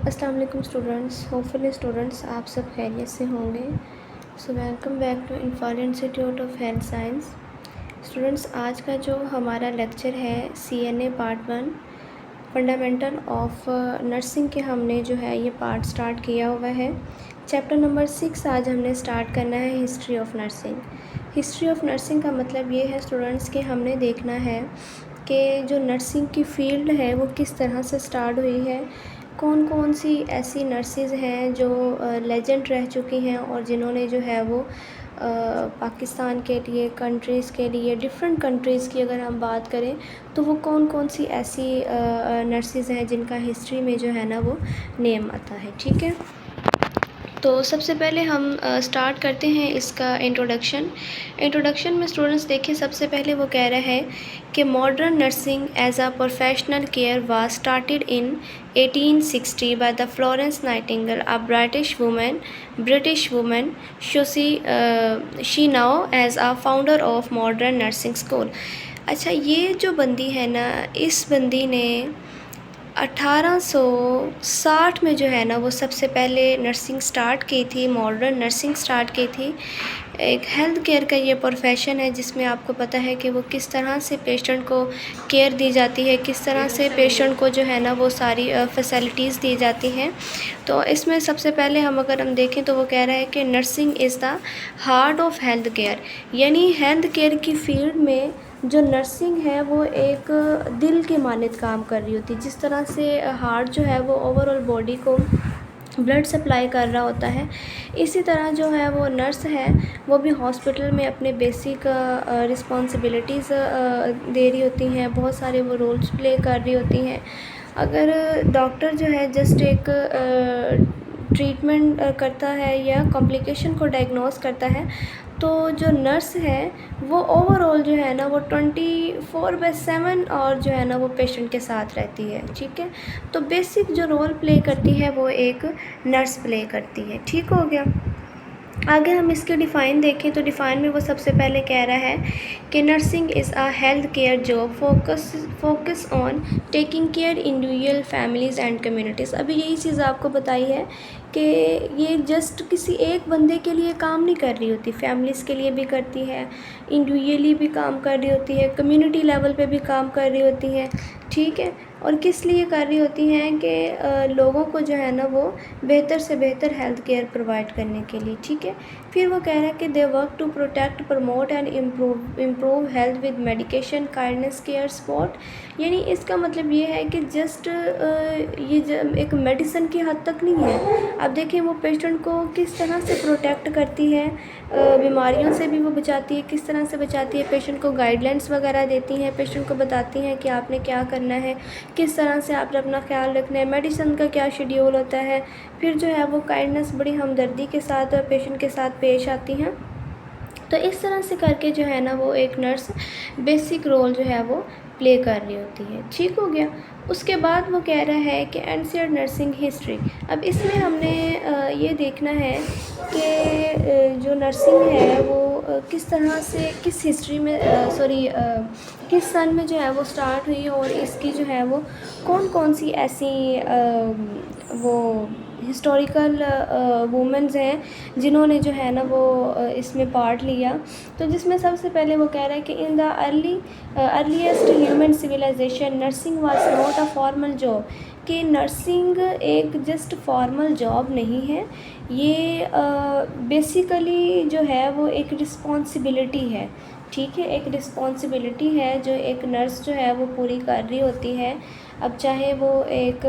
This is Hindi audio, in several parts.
अस्सलाम वालेकुम स्टूडेंट्स, होपफुली स्टूडेंट्स आप सब खैरियत से होंगे। So welcome back to Imphal institute of health science. Students, आज का जो हमारा लेक्चर है CNA part 1 fundamental of nursing के हमने जो है ये पार्ट स्टार्ट किया हुआ है। चैप्टर नंबर 6 आज हमने स्टार्ट करना है history of nursing. History of nursing का मतलब ये है स्टूडेंट्स कि हमने देखना है कि जो नर्सिंग की फ़ील्ड है वो किस तरह से स्टार्ट हुई है, कौन कौन सी ऐसी नर्सेज हैं जो लेजेंड रह चुकी हैं और जिन्होंने जो है वो पाकिस्तान के लिए, कंट्रीज़ के लिए, डिफरेंट कंट्रीज़ की अगर हम बात करें तो वो कौन कौन सी ऐसी नर्सेज हैं जिनका हिस्ट्री में जो है ना वो नेम आता है। ठीक है, तो सबसे पहले हम स्टार्ट करते हैं इसका इंट्रोडक्शन में स्टूडेंट्स देखिए, सबसे पहले वो कह रहा है कि modern nursing as a professional care was started in 1860 by the Florence Nightingale, a British woman she now as a founder of modern nursing school. अच्छा, ये जो बंदी है ना, इस बंदी ने 1860 में जो है ना वो सबसे पहले नर्सिंग स्टार्ट की थी, मॉडर्न नर्सिंग स्टार्ट की थी। एक हेल्थ केयर का ये प्रोफेशन है जिसमें आपको पता है कि वो किस तरह से पेशेंट को केयर दी जाती है, किस तरह से पेशेंट को जो है ना वो सारी फैसिलिटीज़ दी जाती हैं। तो इसमें सबसे पहले अगर हम देखें तो वो कह रहा है कि nursing is the heart of health care, यानी हेल्थ केयर की फील्ड में जो नर्सिंग है वो एक दिल के मानद काम कर रही होती है। जिस तरह से हार्ट जो है वो ओवरऑल बॉडी को ब्लड सप्लाई कर रहा होता है, इसी तरह जो है वो नर्स है वो भी हॉस्पिटल में अपने बेसिक रिस्पॉन्सिबिलिटीज़ दे रही होती हैं, बहुत सारे वो रोल्स प्ले कर रही होती हैं। अगर डॉक्टर जो है जस्ट एक ट्रीटमेंट करता है या कॉम्प्लिकेशन को डायग्नोस करता है, तो जो नर्स है वो ओवरऑल जो है ना वो 24/7 और जो है ना वो पेशेंट के साथ रहती है। ठीक है, तो बेसिक जो रोल प्ले करती है वो एक नर्स प्ले करती है। ठीक हो गया। आगे हम इसके डिफ़ाइन देखें तो डिफ़ाइन में वो सबसे पहले कह रहा है कि nursing is a health care job focus on taking care individual families and communities. अभी यही चीज़ आपको बताई है कि ये जस्ट किसी एक बंदे के लिए काम नहीं कर रही होती, फैमिलीज़ के लिए भी करती है, इंडिविजुअली भी काम कर रही होती है, कम्युनिटी लेवल पे भी काम कर रही होती है। ठीक है, और किस लिए कर रही होती हैं कि लोगों को जो है ना वो बेहतर से बेहतर हेल्थ केयर प्रोवाइड करने के लिए। ठीक है, फिर वो कह रहा है कि they work to protect, promote and improve health with medication, kindness, care, support. यानी इसका मतलब ये है कि जस्ट ये एक मेडिसिन की हद तक नहीं है। अब देखें वो पेशेंट को किस तरह से प्रोटेक्ट करती है, बीमारियों से भी वो बचाती है, किस तरह से बचाती है, पेशेंट को गाइडलाइंस वगैरह देती हैं, पेशेंट को बताती हैं कि आपने क्या करना है, किस तरह से आपने अपना ख्याल रखना है, मेडिसिन का क्या शेड्यूल होता है। फिर जो है वो काइंडनेस, बड़ी हमदर्दी के साथ पेशेंट के साथ पेश आती हैं। तो इस तरह से करके जो है ना वो एक नर्स बेसिक रोल जो है वो प्ले कर रही होती है। ठीक हो गया। उसके बाद वो कह रहा है कि एंशिएंट नर्सिंग हिस्ट्री। अब इसमें हमने ये देखना है कि जो नर्सिंग है वो किस तरह से, किस हिस्ट्री में किस सन में जो है वो स्टार्ट हुई और इसकी जो है वो कौन कौन सी ऐसी वो हिस्टोरिकल वुमेंस हैं जिन्होंने जो है ना वो इसमें पार्ट लिया। तो जिसमें सबसे पहले वो कह रहा है कि in the earliest human civilization nursing was not a formal job, कि नर्सिंग एक जस्ट फॉर्मल जॉब नहीं है, ये बेसिकली जो है वो एक रिस्पॉन्सिबिलिटी है। ठीक है, एक रिस्पॉन्सिबिलिटी है जो एक नर्स जो है वो पूरी कर रही होती है। अब चाहे वो एक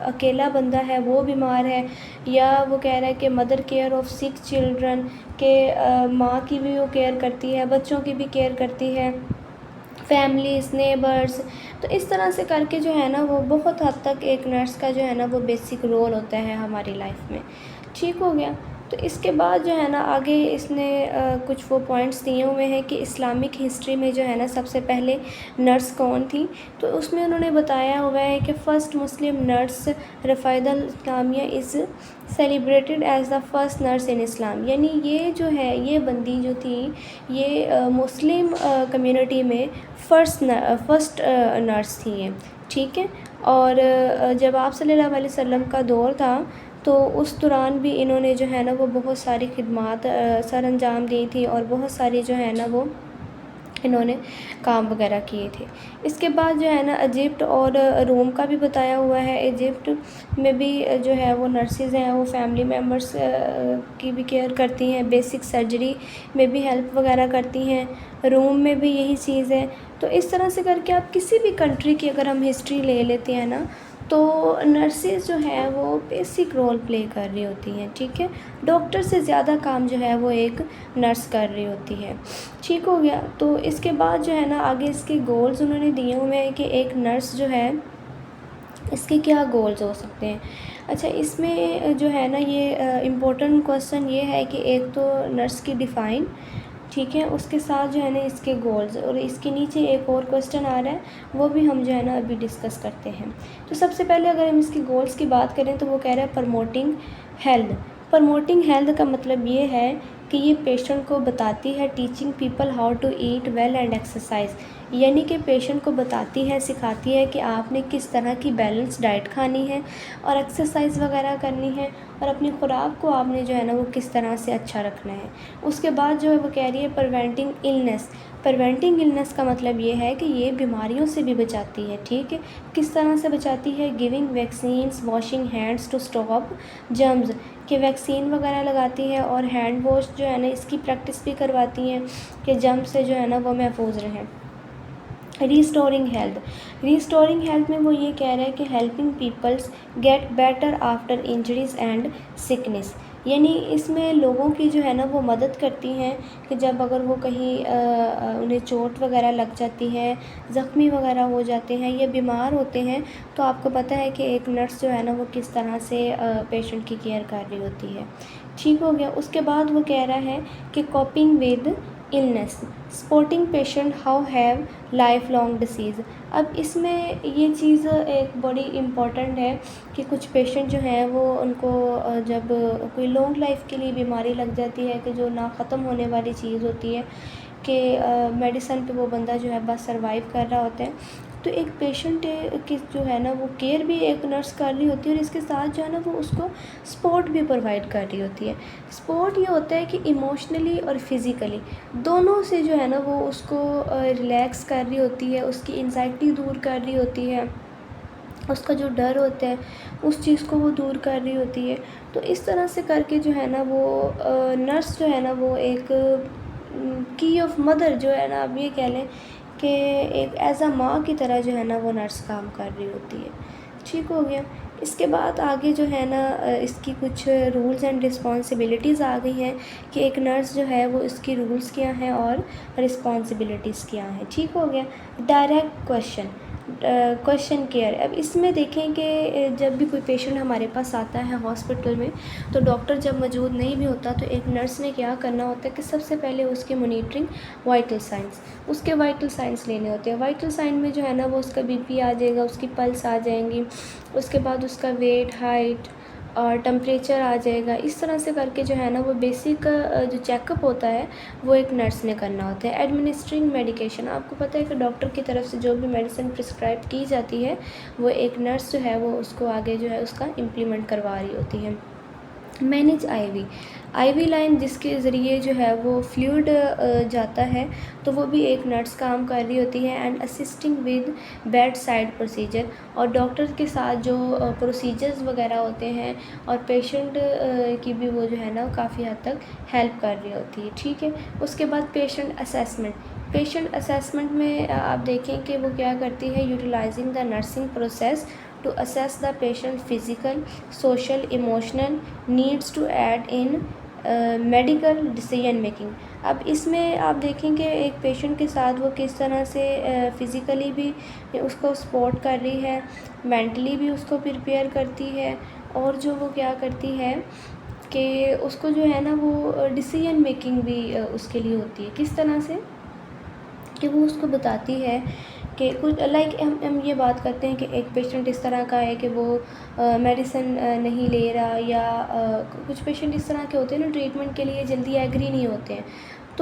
अकेला बंदा है, वो बीमार है, या वो कह रहा है कि mother care of sick children, के माँ की भी वो केयर करती है, बच्चों की भी केयर करती है, फैमिलीज़, नेबर्स। तो इस तरह से करके जो है ना वो बहुत हद तक एक नर्स का जो है ना वो बेसिक रोल होता है हमारी लाइफ में। ठीक हो गया। तो इसके बाद जो है ना आगे इसने कुछ वो पॉइंट्स दिए हुए हैं कि इस्लामिक हिस्ट्री में जो है ना सबसे पहले नर्स कौन थी। तो उसमें उन्होंने बताया हुआ है कि first Muslim nurse Rufaida Islamia is celebrated as the first nurse in Islam. यानी ये जो है ये बंदी जो थी ये मुस्लिम कम्युनिटी में फ़र्स्ट नर्स थी ये। ठीक है, और जब आप सल्लल्लाहु अलैहि वसल्लम का दौर था तो उस दौरान भी इन्होंने जो है ना वो बहुत सारी खिदमात सर अंजाम दी थी और बहुत सारी जो है ना वो इन्होंने काम वगैरह किए थे। इसके बाद जो है ना इजिप्ट और रोम का भी बताया हुआ है। इजिप्ट में भी जो है वो नर्सेज़ हैं, वो फैमिली मेम्बर्स की भी केयर करती हैं, बेसिक सर्जरी में भी हेल्प वगैरह करती हैं। रोम में भी यही चीज़ है। तो इस तरह से करके आप किसी भी कंट्री की अगर हम हिस्ट्री ले लेते हैं ना, तो नर्सेज़ जो हैं वो बेसिक रोल प्ले कर रही होती हैं, ठीक है। डॉक्टर से ज़्यादा काम जो है वो एक नर्स कर रही होती है। ठीक हो गया। तो इसके बाद जो है ना आगे इसके गोल्स उन्होंने दिए हुए हैं कि एक नर्स जो है इसके क्या गोल्स हो सकते हैं। अच्छा, इसमें जो है ना ये इम्पोर्टेंट क्वेश्चन ये है कि एक तो नर्स की डिफ़ाइन, ठीक है, उसके साथ जो है ना इसके गोल्स, और इसके नीचे एक और क्वेश्चन आ रहा है, वो भी हम जो है ना अभी डिस्कस करते हैं। तो सबसे पहले अगर हम इसके गोल्स की बात करें तो वो कह रहा है प्रमोटिंग हेल्थ। प्रमोटिंग हेल्थ का मतलब ये है कि ये पेशेंट को बताती है teaching people how to eat well and exercise, यानी कि पेशेंट को बताती है, सिखाती है कि आपने किस तरह की बैलेंस डाइट खानी है और एक्सरसाइज वगैरह करनी है, और अपनी खुराक को आपने जो है ना वो किस तरह से अच्छा रखना है। उसके बाद जो है वो कह रही है प्रिवेंटिंग इलनेस। प्रिवेंटिंग इलनेस का मतलब ये है कि ये बीमारियों से भी बचाती है, ठीक है। किस तरह से बचाती है? Giving vaccines, washing hands to stop germs, कि वैक्सीन वगैरह लगाती है और हैंड वॉश जो है ना इसकी प्रैक्टिस भी करवाती हैं कि जर्म से जो है ना वो महफूज रहें। Restoring health. रीस्टोरिंग हेल्थ में वो ये कह रहा है कि helping peoples get better after injuries and sickness, यानी इसमें लोगों की जो है ना वो मदद करती हैं कि जब अगर वो कहीं उन्हें चोट वगैरह लग जाती है, ज़ख्मी वगैरह हो जाते हैं या बीमार होते हैं, तो आपको पता है कि एक नर्स जो है ना वो किस तरह से पेशेंट की केयर कर रही होती है। ठीक हो गया। उसके बाद वो कह रहा है कि कॉपिंग with illness, supporting patient how have life long disease. अब इसमें ये चीज़ एक बड़ी इम्पॉर्टेंट है कि कुछ पेशेंट जो हैं वो उनको जब कोई लॉन्ग लाइफ के लिए बीमारी लग जाती है कि जो ना ख़त्म होने वाली चीज़ होती है, कि मेडिसिन पे वो बंदा जो है बस सर्वाइव कर रहा होता है, तो एक पेशेंट की जो है ना वो केयर भी एक नर्स कर रही होती है और इसके साथ जो है ना वो उसको सपोर्ट भी प्रोवाइड कर रही होती है। सपोर्ट ये होता है कि इमोशनली और फिज़िकली दोनों से जो है ना वो उसको रिलैक्स कर रही होती है, उसकी एंजाइटी दूर कर रही होती है, उसका जो डर होता है उस चीज़ को वो दूर कर रही होती है। तो इस तरह से करके जो है ना वो नर्स जो है ना वो एक की ऑफ मदर जो है ना, आप ये कह लें कि एक एज़ अ माँ की तरह जो है ना वो नर्स काम कर रही होती है। ठीक हो गया। इसके बाद आगे जो है ना इसकी कुछ रूल्स एंड रिस्पॉन्सिबिलिटीज़ आ गई हैं कि एक नर्स जो है वो इसकी रूल्स क्या हैं और रिस्पॉन्सिबिलिटीज़ क्या हैं। ठीक हो गया। Direct question care. अब इसमें देखें कि जब भी कोई पेशेंट हमारे पास आता है हॉस्पिटल में, तो डॉक्टर जब मौजूद नहीं भी होता तो एक नर्स ने क्या करना होता है कि सबसे पहले उसकी मॉनिटरिंग वाइटल साइंस, उसके वाइटल साइंस लेने होते हैं। वाइटल साइन में जो है ना वो उसका बीपी आ जाएगा, उसकी पल्स आ जाएंगी, उसके बाद उसका वेट, हाइट और टेम्परेचर आ जाएगा। इस तरह से करके जो है ना वो बेसिक जो चेकअप होता है वो एक नर्स ने करना होता है। एडमिनिस्ट्रिंग मेडिकेशन, आपको पता है कि डॉक्टर की तरफ से जो भी मेडिसिन प्रिस्क्राइब की जाती है वो एक नर्स जो है वो उसको आगे जो है उसका इम्प्लीमेंट करवा रही होती है। मैनेज आईवी लाइन, जिसके ज़रिए जो है वो फ्लूइड जाता है, तो वो भी एक नर्स काम कर रही होती है। And assisting with bed side procedure, और डॉक्टर के साथ जो प्रोसीजर्स वगैरह होते हैं और पेशेंट की भी वो जो है ना काफ़ी हद तक हेल्प कर रही होती है। ठीक है। उसके बाद पेशेंट असेसमेंट। पेशेंट असेसमेंट में आप देखें कि वो क्या करती है, utilizing the nursing process to assess the patient physical, social, emotional needs to aid in medical decision making. अब इसमें आप देखेंगे एक पेशेंट के साथ वो किस तरह से फ़िज़िकली भी उसको सपोर्ट कर रही है, मेंटली भी उसको प्रिपेयर करती है, और जो वो क्या करती है कि उसको जो है ना वो डिसीजन मेकिंग भी उसके लिए होती है। किस तरह से कि वो उसको बताती है कि कुछ लाइक हम ये बात करते हैं कि एक पेशेंट इस तरह का है कि वो मेडिसिन नहीं ले रहा, या कुछ पेशेंट इस तरह के होते हैं ना ट्रीटमेंट के लिए जल्दी एग्री नहीं होते हैं,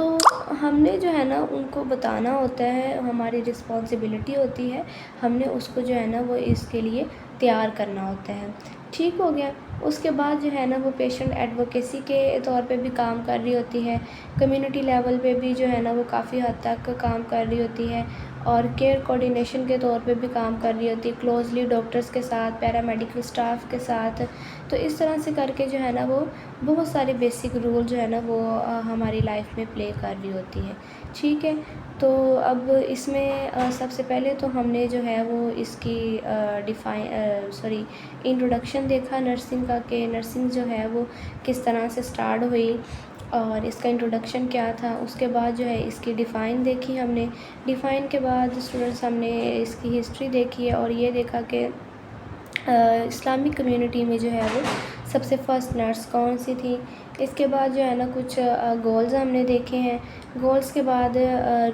तो हमने जो है ना उनको बताना होता है, हमारी रिस्पॉन्सिबिलिटी होती है, हमने उसको जो है ना वो इसके लिए तैयार करना होता है। ठीक हो गया। उसके बाद जो है ना वो पेशेंट एडवोकेसी के तौर पे भी काम कर रही होती है, कम्युनिटी लेवल पे भी जो है ना वो काफ़ी हद तक काम कर रही होती है, और केयर कोऑर्डिनेशन के तौर पे भी काम कर रही होती है क्लोजली डॉक्टर्स के साथ, पैरामेडिकल स्टाफ के साथ। तो इस तरह से करके जो है ना वो बहुत सारे बेसिक रोल जो है ना वो हमारी लाइफ में प्ले कर रही होती है। ठीक है। तो अब इसमें सबसे पहले तो हमने जो है वो इसकी इंट्रोडक्शन देखा नर्सिंग का, कि नर्सिंग जो है वो किस तरह से स्टार्ट हुई और इसका इंट्रोडक्शन क्या था। उसके बाद जो है इसकी डिफ़ाइन देखी हमने। डिफ़ाइन के बाद स्टूडेंट्स हमने इसकी हिस्ट्री देखी है और ये देखा कि इस्लामिक कम्युनिटी में जो है वो सबसे फ़र्स्ट नर्स कौन सी थी। इसके बाद जो है ना कुछ गोल्स हमने देखे हैं। गोल्स के बाद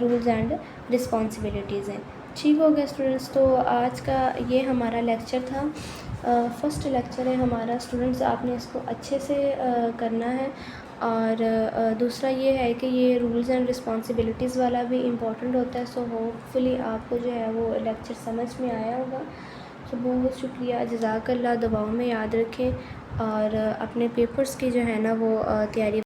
रूल्स एंड रिस्पॉन्सिबिलिटीज़ हैं। ठीक हो गया स्टूडेंट्स। तो आज का ये हमारा लेक्चर था, फर्स्ट लेक्चर है हमारा। स्टूडेंट्स आपने इसको अच्छे से करना है। और दूसरा ये है कि ये रूल्स एंड रिस्पॉन्सिबिलिटीज़ वाला भी इम्पॉर्टेंट होता है। सो होपफुली आपको जो है वो लेक्चर समझ में आया होगा। तो बहुत शुक्रिया, जज़ाकल्लाह। दुआओं में याद रखें और अपने पेपर्स की जो है ना वो तैयारी